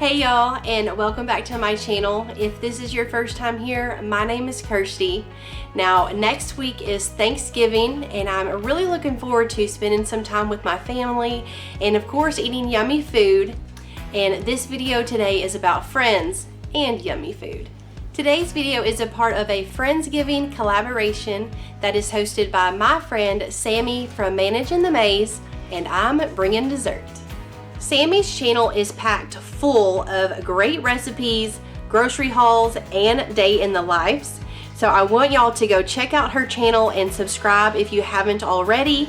Hey y'all, and welcome back to my channel. If this is your first time here, my name is Kirsti. Now, next week is Thanksgiving, and I'm really looking forward to spending some time with my family and of course eating yummy food. And this video today is about friends and yummy food. Today's video is a part of a Friendsgiving collaboration that is hosted by my friend Sammy from Managin The Mays, and I'm bringing dessert. Sammy's channel is packed full of great recipes, grocery hauls, and day in the lives. So I want y'all to go check out her channel and subscribe if you haven't already.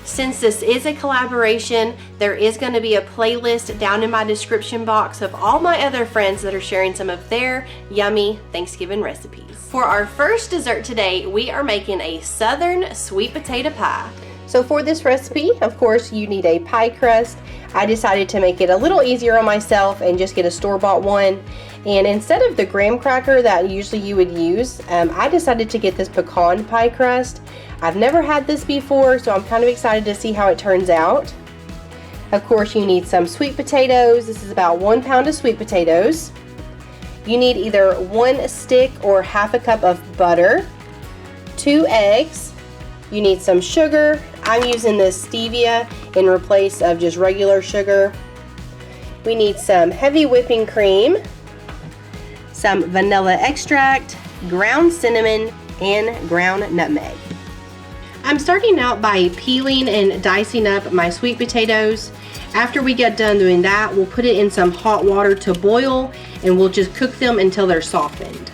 Since this is a collaboration, there is going to be a playlist down in my description box of all my other friends that are sharing some of their yummy Thanksgiving recipes. For our first dessert today, we are making a Southern sweet potato pie. So for this recipe, of course, you need a pie crust. I decided to make it a little easier on myself and just get a store-bought one. And instead of the graham cracker that usually you would use, I decided to get this pecan pie crust. I've never had this before, so I'm kind of excited to see how it turns out. Of course, you need some sweet potatoes. This is about 1 pound of sweet potatoes. You need either 1 stick or half a cup of butter, 2 eggs. You need some sugar. I'm using this stevia in replace of just regular sugar. We need some heavy whipping cream, some vanilla extract, ground cinnamon, and ground nutmeg. I'm starting out by peeling and dicing up my sweet potatoes. After we get done doing that, we'll put it in some hot water to boil, and we'll just cook them until they're softened.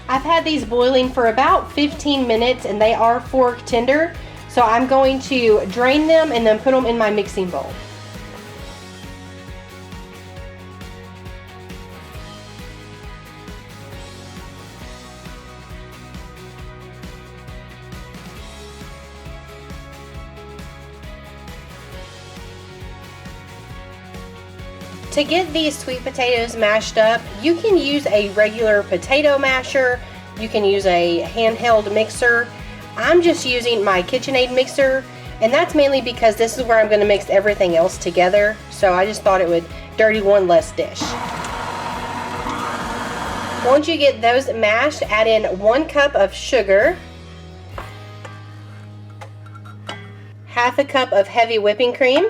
I've had these boiling for about 15 minutes and they are fork tender, so I'm going to drain them and then put them in my mixing bowl. To get these sweet potatoes mashed up, you can use a regular potato masher, you can use a handheld mixer. I'm just using my KitchenAid mixer, and that's mainly because this is where I'm going to mix everything else together, so I just thought it would dirty one less dish. Once you get those mashed, add in 1 cup of sugar, half a cup of heavy whipping cream,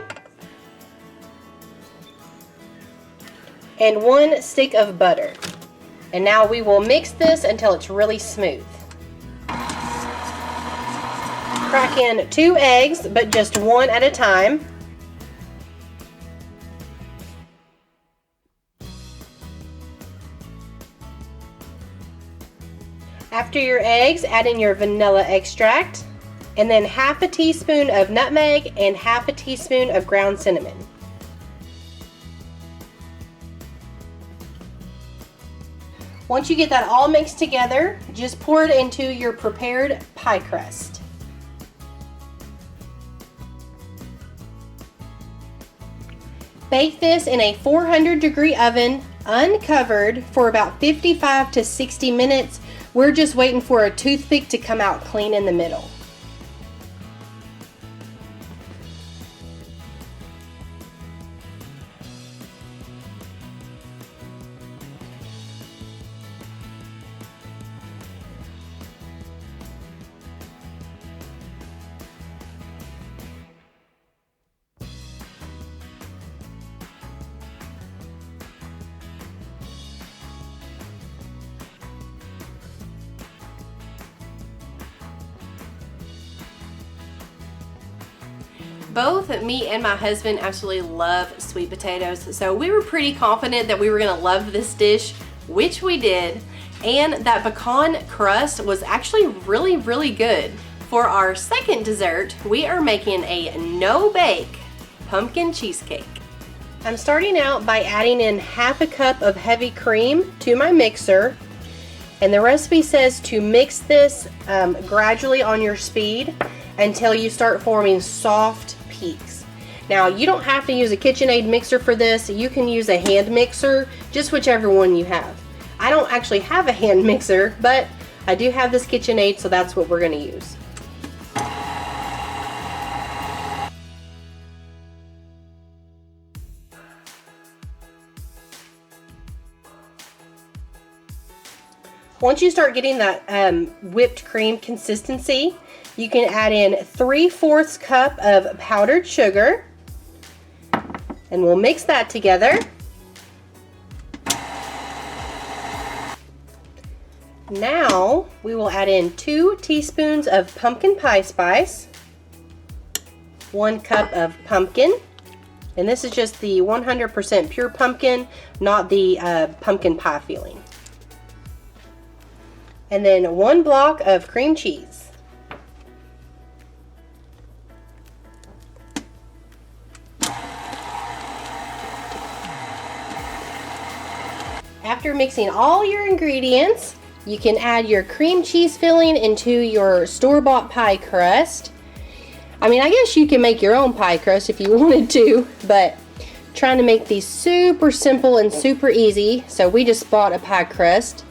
and 1 stick of butter. And now we will mix this until it's really smooth. Crack in 2 eggs, but just 1 at a time. After your eggs, add in your vanilla extract, and then half a teaspoon of nutmeg and half a teaspoon of ground cinnamon. Once you get that all mixed together, just pour it into your prepared pie crust. Bake this in a 400-degree oven, uncovered, for about 55 to 60 minutes. We're just waiting for a toothpick to come out clean in the middle. Both me and my husband absolutely love sweet potatoes, so we were pretty confident that we were gonna love this dish, which we did, and that pecan crust was actually really good. For our second dessert, we are making a no-bake pumpkin cheesecake. I'm starting out by adding in half a cup of heavy cream to my mixer, And the recipe says to mix this gradually on your speed until you start forming soft peaks. Now, you don't have to use a KitchenAid mixer for this. You can use a hand mixer, just whichever one you have. I don't actually have a hand mixer, but I do have this KitchenAid, so that's what we're going to use. Once you start getting that whipped cream consistency, you can add in 3/4 cup of powdered sugar, and we'll mix that together. Now we will add in 2 teaspoons of pumpkin pie spice, 1 cup of pumpkin, and this is just the 100% pure pumpkin, not the pumpkin pie filling. And then 1 block of cream cheese. After mixing all your ingredients, you can add your cream cheese filling into your store-bought pie crust. I mean, I guess you can make your own pie crust if you wanted to, but trying to make these super simple and super easy, so we just bought a pie crust.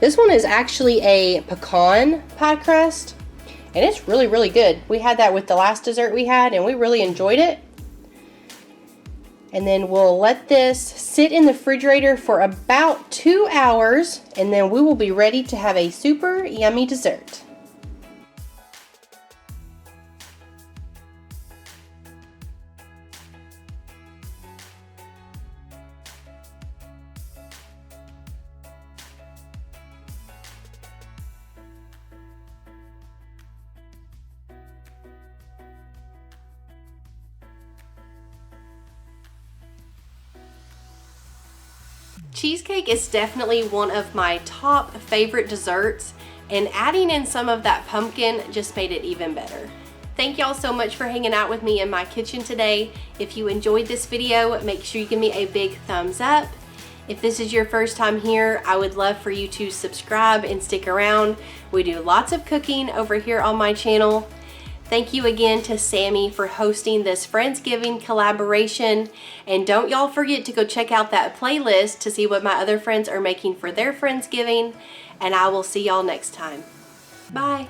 This one is actually a pecan pie crust, and it's really, really good. We had that with the last dessert we had, and we really enjoyed it. And then we'll let this sit in the refrigerator for about 2 hours, and then we will be ready to have a super yummy dessert. Cheesecake is definitely one of my top favorite desserts, and adding in some of that pumpkin just made it even better. Thank y'all so much for hanging out with me in my kitchen today. If you enjoyed this video, make sure you give me a big thumbs up. If this is your first time here, I would love for you to subscribe and stick around. We do lots of cooking over here on my channel. Thank you again to Sammy for hosting this Friendsgiving collaboration. And don't y'all forget to go check out that playlist to see what my other friends are making for their Friendsgiving. And I will see y'all next time. Bye.